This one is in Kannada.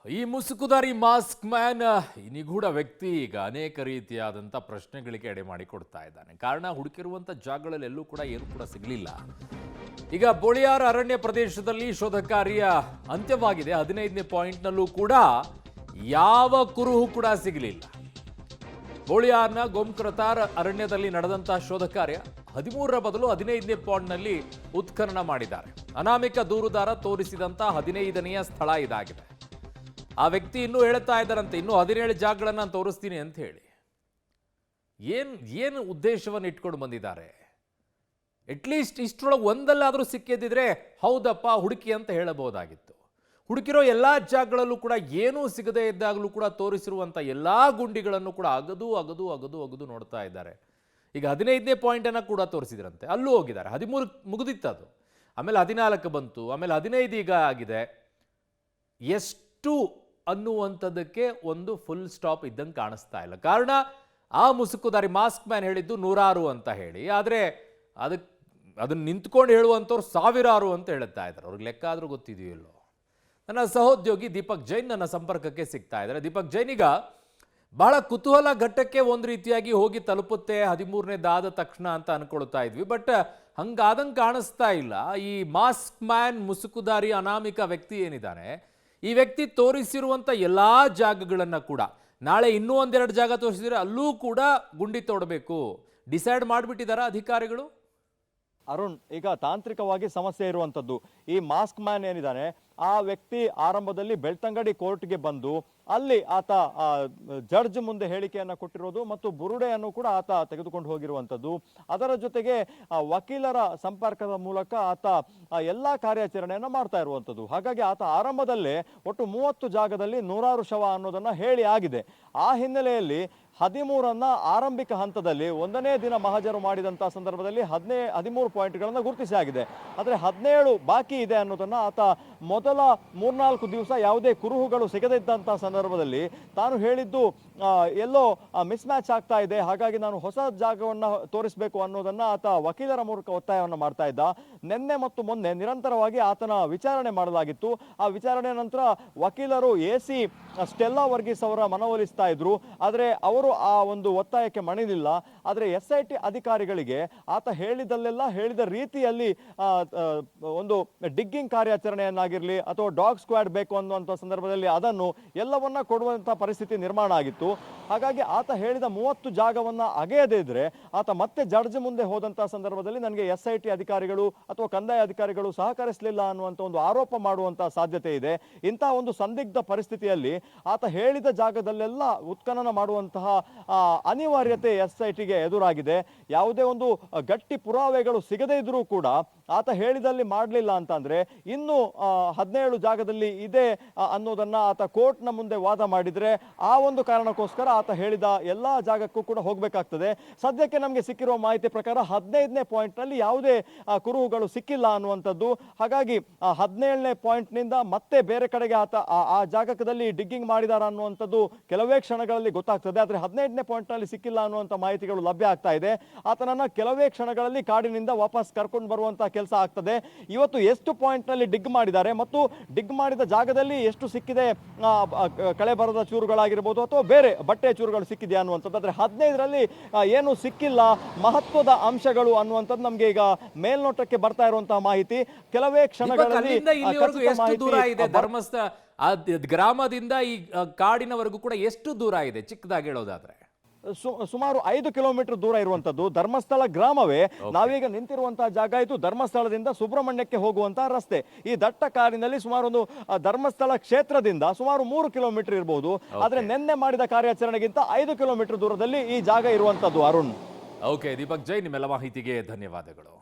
ಈ ಮುಸುಕುದಾರಿ ಮಾಸ್ಕ್ ಮ್ಯಾನ್ ಈ ನಿಗೂಢ ವ್ಯಕ್ತಿ ಈಗ ಅನೇಕ ರೀತಿಯಾದಂಥ ಪ್ರಶ್ನೆಗಳಿಗೆ ಎಡೆ ಮಾಡಿ ಕೊಡ್ತಾ ಇದ್ದಾನೆ. ಕಾರಣ ಹುಡುಕಿರುವಂಥ ಜಾಗಗಳಲ್ಲಿ ಎಲ್ಲೂ ಕೂಡ ಏನು ಕೂಡ ಸಿಗಲಿಲ್ಲ. ಈಗ ಬೋಳಿಯಾರ್ ಅರಣ್ಯ ಪ್ರದೇಶದಲ್ಲಿ ಶೋಧ ಕಾರ್ಯ ಅಂತ್ಯವಾಗಿದೆ. 15ನೇ ಪಾಯಿಂಟ್ನಲ್ಲೂ ಕೂಡ ಯಾವ ಕುರುಹು ಕೂಡ ಸಿಗಲಿಲ್ಲ. ಬೋಳಿಯಾರ್ನ ಗೋಮ್ಕರತಾರ್ ಅರಣ್ಯದಲ್ಲಿ ನಡೆದಂತಹ ಶೋಧ ಕಾರ್ಯ 13ರ ಬದಲು 15ನೇ ಪಾಯಿಂಟ್ನಲ್ಲಿ ಉತ್ಖನನ ಮಾಡಿದ್ದಾರೆ. ಅನಾಮಿಕ ದೂರುದಾರ ತೋರಿಸಿದಂಥ 15ನೆಯ ಸ್ಥಳ ಇದಾಗಿದೆ. ಆ ವ್ಯಕ್ತಿ ಇನ್ನೂ ಹೇಳ್ತಾ ಇದ್ದಾರಂತೆ, ಇನ್ನೂ 17 ಜಾಗಗಳನ್ನು ನಾನು ತೋರಿಸ್ತೀನಿ ಅಂತ ಹೇಳಿ. ಏನು ಉದ್ದೇಶವನ್ನು ಇಟ್ಕೊಂಡು ಬಂದಿದ್ದಾರೆ? ಅಟ್ಲೀಸ್ಟ್ ಇಷ್ಟರೊಳಗೆ ಒಂದಲ್ಲಾದರೂ ಸಿಕ್ಕಿದ್ದಿದ್ರೆ ಹೌದಪ್ಪ ಹುಡುಕಿ ಅಂತ ಹೇಳಬಹುದಾಗಿತ್ತು. ಹುಡುಕಿರೋ ಎಲ್ಲ ಜಾಗಗಳಲ್ಲೂ ಕೂಡ ಏನೂ ಸಿಗದೇ ಇದ್ದಾಗಲೂ ಕೂಡ ತೋರಿಸಿರುವಂಥ ಎಲ್ಲ ಗುಂಡಿಗಳನ್ನು ಕೂಡ ಅಗದು ಅಗದು ಅಗದು ಅಗದು ನೋಡ್ತಾ ಇದ್ದಾರೆ. ಈಗ 15ನೇ ಪಾಯಿಂಟನ್ನು ಕೂಡ ತೋರಿಸಿದ್ರಂತೆ, ಅಲ್ಲೂ ಹೋಗಿದ್ದಾರೆ. 13 ಮುಗಿದಿತ್ತು ಅದು, ಆಮೇಲೆ 14 ಬಂತು, ಆಮೇಲೆ 15 ಈಗ ಆಗಿದೆ. ಎಷ್ಟು ಅನ್ನುವಂಥದ್ದಕ್ಕೆ ಒಂದು ಫುಲ್ ಸ್ಟಾಪ್ ಇದ್ದಂಗೆ ಕಾಣಿಸ್ತಾ ಇಲ್ಲ. ಕಾರಣ ಆ ಮುಸುಕುದಾರಿ ಮಾಸ್ಕ್ ಮ್ಯಾನ್ ಹೇಳಿದ್ದು 100 ಅಂತ ಹೇಳಿ, ಆದರೆ ಅದನ್ನು ನಿಂತ್ಕೊಂಡು ಹೇಳುವಂಥವ್ರು 1000 ಅಂತ ಹೇಳ್ತಾ ಇದ್ದಾರೆ. ಅವ್ರಿಗೆ ಲೆಕ್ಕ ಆದರೂ ಗೊತ್ತಿದೆಯೋ ಇಲ್ಲೋ. ನನ್ನ ಸಹೋದ್ಯೋಗಿ ದೀಪಕ್ ಜೈನ್ ನನ್ನ ಸಂಪರ್ಕಕ್ಕೆ ಸಿಗ್ತಾ ಇದ್ದಾರೆ. ದೀಪಕ್ ಜೈನ್, ಈಗ ಬಹಳ ಕುತೂಹಲ ಘಟ್ಟಕ್ಕೆ ಒಂದು ರೀತಿಯಾಗಿ ಹೋಗಿ ತಲುಪುತ್ತೆ 13ನೇದಾದ ತಕ್ಷಣ ಅಂತ ಅನ್ಕೊಳ್ತಾ ಇದ್ವಿ. ಬಟ್ ಹಂಗಾದಂಗೆ ಕಾಣಿಸ್ತಾ ಇಲ್ಲ. ಈ ಮಾಸ್ಕ್ ಮ್ಯಾನ್ ಮುಸುಕುದಾರಿ ಅನಾಮಿಕ ವ್ಯಕ್ತಿ ಏನಿದ್ದಾನೆ, ಈ ವ್ಯಕ್ತಿ ತೋರಿಸಿರುವಂಥ ಎಲ್ಲ ಜಾಗಗಳನ್ನು ಕೂಡ ನಾಳೆ ಇನ್ನೂ 1-2 ಜಾಗ ತೋರಿಸಿದ್ರೆ ಅಲ್ಲೂ ಕೂಡ ಗುಂಡಿ ತೋಡಬೇಕು ಡಿಸೈಡ್ ಮಾಡಿಬಿಟ್ಟಿದ್ದಾರೆ ಅಧಿಕಾರಿಗಳು. ಅರುಣ್, ಈಗ ತಾಂತ್ರಿಕವಾಗಿ ಸಮಸ್ಯೆ ಇರುವಂಥದ್ದು ಈ ಮಾಸ್ಕ್ ಮ್ಯಾನ್ ಏನಿದ್ದಾನೆ, ಆ ವ್ಯಕ್ತಿ ಆರಂಭದಲ್ಲಿ ಬೆಳ್ತಂಗಡಿ ಕೋರ್ಟ್ಗೆ ಬಂದು ಅಲ್ಲಿ ಆತ ಜಡ್ಜ್ ಮುಂದೆ ಹೇಳಿಕೆಯನ್ನು ಕೊಟ್ಟಿರೋದು ಮತ್ತು ಬುರುಡೆಯನ್ನು ಕೂಡ ಆತ ತೆಗೆದುಕೊಂಡು ಹೋಗಿರುವಂಥದ್ದು. ಅದರ ಜೊತೆಗೆ ವಕೀಲರ ಸಂಪರ್ಕದ ಮೂಲಕ ಆತ ಎಲ್ಲ ಕಾರ್ಯಾಚರಣೆಯನ್ನು ಮಾಡ್ತಾ ಇರುವಂಥದ್ದು. ಹಾಗಾಗಿ ಆತ ಆರಂಭದಲ್ಲೇ ಒಟ್ಟು 30 ಜಾಗದಲ್ಲಿ 100 ಶವ ಅನ್ನೋದನ್ನ ಹೇಳಿ ಆಗಿದೆ. ಆ ಹಿನ್ನೆಲೆಯಲ್ಲಿ 13 ಆರಂಭಿಕ ಹಂತದಲ್ಲಿ 1ನೇ ದಿನ ಮಹಜರು ಮಾಡಿದಂತಹ ಸಂದರ್ಭದಲ್ಲಿ 13 ಪಾಯಿಂಟ್ಗಳನ್ನು ಗುರುತಿಸಿ ಆಗಿದೆ. ಆದರೆ 17 ಬಾಕಿ ಇದೆ ಅನ್ನೋದನ್ನ ಆತ ಮೊದಲ 3-4 ದಿವಸ ಯಾವುದೇ ಕುರುಹುಗಳು ಸಿಗದಿದ್ದಂತಹ ಸಂದರ್ಭದಲ್ಲಿ ತಾನು ಹೇಳಿದ್ದು ಎಲ್ಲೋ ಮಿಸ್ ಮ್ಯಾಚ್ ಆಗ್ತಾ ಇದೆ, ಹಾಗಾಗಿ ನಾನು ಹೊಸ ಜಾಗವನ್ನು ತೋರಿಸಬೇಕು ಅನ್ನೋದನ್ನ ಆತ ವಕೀಲರ ಮೂಲಕ ಒತ್ತಾಯವನ್ನು ಮಾಡ್ತಾ ಇದ್ದ. ನಿನ್ನೆ ಮತ್ತು ಮೊನ್ನೆ ನಿರಂತರವಾಗಿ ಆತನ ವಿಚಾರಣೆ ಮಾಡಲಾಗಿತ್ತು. ಆ ವಿಚಾರಣೆ ನಂತರ ವಕೀಲರು AC ಸ್ಟೆಲ್ಲಾ ವರ್ಗೀಸ್ ಅವರ ಮನವೊಲಿಸ್ತಾ ಇದ್ರು. ಆದರೆ ಅವರು ಆ ಒಂದು ಒತ್ತಾಯಕ್ಕೆ ಮಣಿಲಿಲ್ಲ. ಆದರೆ SIT ಅಧಿಕಾರಿಗಳಿಗೆ ಆತ ಹೇಳಿದಲ್ಲೆಲ್ಲ ಹೇಳಿದ ರೀತಿಯಲ್ಲಿ ಒಂದು ಡಿಗ್ಗಿಂಗ್ ಕಾರ್ಯಾಚರಣೆಯನ್ನಾಗಿರಲಿ ಅಥವಾ ಡಾಗ್ ಸ್ಕ್ವಾಡ್ ಬೇಕು ಅನ್ನುವಂಥ ಸಂದರ್ಭದಲ್ಲಿ ಅದನ್ನು ಎಲ್ಲವನ್ನ ಕೊಡುವಂಥ ಪರಿಸ್ಥಿತಿ ನಿರ್ಮಾಣ ಆಗಿತ್ತು. ಹಾಗಾಗಿ ಆತ ಹೇಳಿದ 30 ಜಾಗವನ್ನ ಅಗೆಯದೇ ಇದ್ರೆ ಆತ ಮತ್ತೆ ಜಡ್ಜ್ ಮುಂದೆ ಹೋದಂತಹ ಸಂದರ್ಭದಲ್ಲಿ ನನಗೆ SIT ಅಧಿಕಾರಿಗಳು ಅಥವಾ ಕಂದಾಯ ಅಧಿಕಾರಿಗಳು ಸಹಕರಿಸಲಿಲ್ಲ ಅನ್ನುವಂಥ ಒಂದು ಆರೋಪ ಮಾಡುವಂತಹ ಸಾಧ್ಯತೆ ಇದೆ. ಇಂತಹ ಒಂದು ಸಂದಿಗ್ಧ ಪರಿಸ್ಥಿತಿಯಲ್ಲಿ ಆತ ಹೇಳಿದ ಜಾಗದಲ್ಲೆಲ್ಲ ಉತ್ಖನನ ಮಾಡುವಂತಹ ಅನಿವಾರ್ಯತೆ SITಗೆ ಎದುರಾಗಿದೆ. ಯಾವುದೇ ಒಂದು ಗಟ್ಟಿ ಪುರಾವೆಗಳು ಸಿಗದೇ ಇದ್ರೂ ಕೂಡ ಆತ ಹೇಳಿದಲ್ಲಿ ಮಾಡಲಿಲ್ಲ ಅಂತಂದ್ರೆ ಇನ್ನು 17 ಜಾಗದಲ್ಲಿ ಇದೆ ಅನ್ನೋದನ್ನ ಆತ ಕೋರ್ಟ್ನ ಮುಂದೆ ವಾದ ಮಾಡಿದ್ರೆ ಆ ಒಂದು ಕಾರಣಕ್ಕೋಸ್ಕರ ಆತ ಹೇಳಿದ ಎಲ್ಲಾ ಜಾಗಕ್ಕೂ ಕೂಡ ಹೋಗಬೇಕಾಗ್ತದೆ. ಸದ್ಯಕ್ಕೆ ನಮಗೆ ಸಿಕ್ಕಿರುವ ಮಾಹಿತಿ ಪ್ರಕಾರ 15ನೇ ಪಾಯಿಂಟ್ನಲ್ಲಿ ಯಾವುದೇ ಕುರುಹುಗಳು ಸಿಕ್ಕಿಲ್ಲ ಅನ್ನುವಂಥದ್ದು. ಹಾಗಾಗಿ 17ನೇ ಪಾಯಿಂಟ್ನಿಂದ ಮತ್ತೆ ಬೇರೆ ಕಡೆಗೆ ಆತ ಆ ಜಾಗದಲ್ಲಿ ಡಿಗ್ಗಿಂಗ್ ಮಾಡಿದಾರ ಅನ್ನುವಂಥದ್ದು ಕೆಲವೇ ಕ್ಷಣಗಳಲ್ಲಿ ಗೊತ್ತಾಗ್ತದೆ. ಆದರೆ 15ನೇ ಪಾಯಿಂಟ್ನಲ್ಲಿ ಸಿಕ್ಕಿಲ್ಲ ಅನ್ನುವಂಥ ಮಾಹಿತಿಗಳು ಲಭ್ಯ ಆಗ್ತಾ ಇದೆ. ಆತನನ್ನ ಕೆಲವೇ ಕ್ಷಣಗಳಲ್ಲಿ ಕಾಡಿನಿಂದ ವಾಪಸ್ ಕರ್ಕೊಂಡು ಬರುವಂತಹ ಕೆಲಸ ಆಗ್ತದೆ. ಇವತ್ತು ಎಷ್ಟು ಪಾಯಿಂಟ್ನಲ್ಲಿ ಡಿಗ್ ಮಾಡಿದ್ದಾರೆ ಮತ್ತು ಡಿಗ್ ಮಾಡಿದ ಜಾಗದಲ್ಲಿ ಎಷ್ಟು ಸಿಕ್ಕಿದೆ, ಕಳೆ ಬರದ ಚೂರುಗಳಾಗಿರ್ಬೋದು ಅಥವಾ ಬೇರೆ ಬಟ್ಟೆ ಚೂರುಗಳು ಸಿಕ್ಕಿದೆ ಅನ್ನುವಂಥದ್ದು. ಆದರೆ 15ರಲ್ಲಿ ಏನು ಸಿಕ್ಕಿಲ್ಲ, ಮಹತ್ವದ ಅಂಶಗಳು ಅನ್ನುವಂಥದ್ದು ನಮಗೆ ಈಗ ಮೇಲ್ನೋಟಕ್ಕೆ ಬರ್ತಾ ಇರುವಂತಹ ಮಾಹಿತಿ. ಕೆಲವೇ ಕ್ಷಣಗಳಲ್ಲಿ ಧರ್ಮಸ್ಥಳ ಗ್ರಾಮದಿಂದ ಈ ಕಾಡಿನವರೆಗೂ ಕೂಡ ಎಷ್ಟು ದೂರ ಇದೆ ಚಿಕ್ಕದಾಗಿ ಹೇಳೋದಾದ್ರೆ? ಸುಮಾರು 5 ಕಿಲೋಮೀಟರ್ ದೂರ ಇರುವಂತದ್ದು ಧರ್ಮಸ್ಥಳ ಗ್ರಾಮವೇ. ನಾವೀಗ ನಿಂತಿರುವಂತಹ ಜಾಗ ಇದು ಧರ್ಮಸ್ಥಳದಿಂದ ಸುಬ್ರಹ್ಮಣ್ಯಕ್ಕೆ ಹೋಗುವಂತಹ ರಸ್ತೆ. ಈ ದಟ್ಟ ಕಾರಿನಲ್ಲಿ ಸುಮಾರು ಒಂದು ಧರ್ಮಸ್ಥಳ ಕ್ಷೇತ್ರದಿಂದ ಸುಮಾರು 3 ಕಿಲೋಮೀಟರ್ ಇರಬಹುದು. ಆದ್ರೆ ನಿನ್ನೆ ಮಾಡಿದ ಕಾರ್ಯಾಚರಣೆಗಿಂತ 5 ಕಿಲೋಮೀಟರ್ ದೂರದಲ್ಲಿ ಈ ಜಾಗ ಇರುವಂತದ್ದು. ಅರುಣ್. ಓಕೆ ದೀಪಕ್ ಜೈನ್, ನಿಮ್ಮೆಲ್ಲ ಮಾಹಿತಿಗೆ ಧನ್ಯವಾದಗಳು.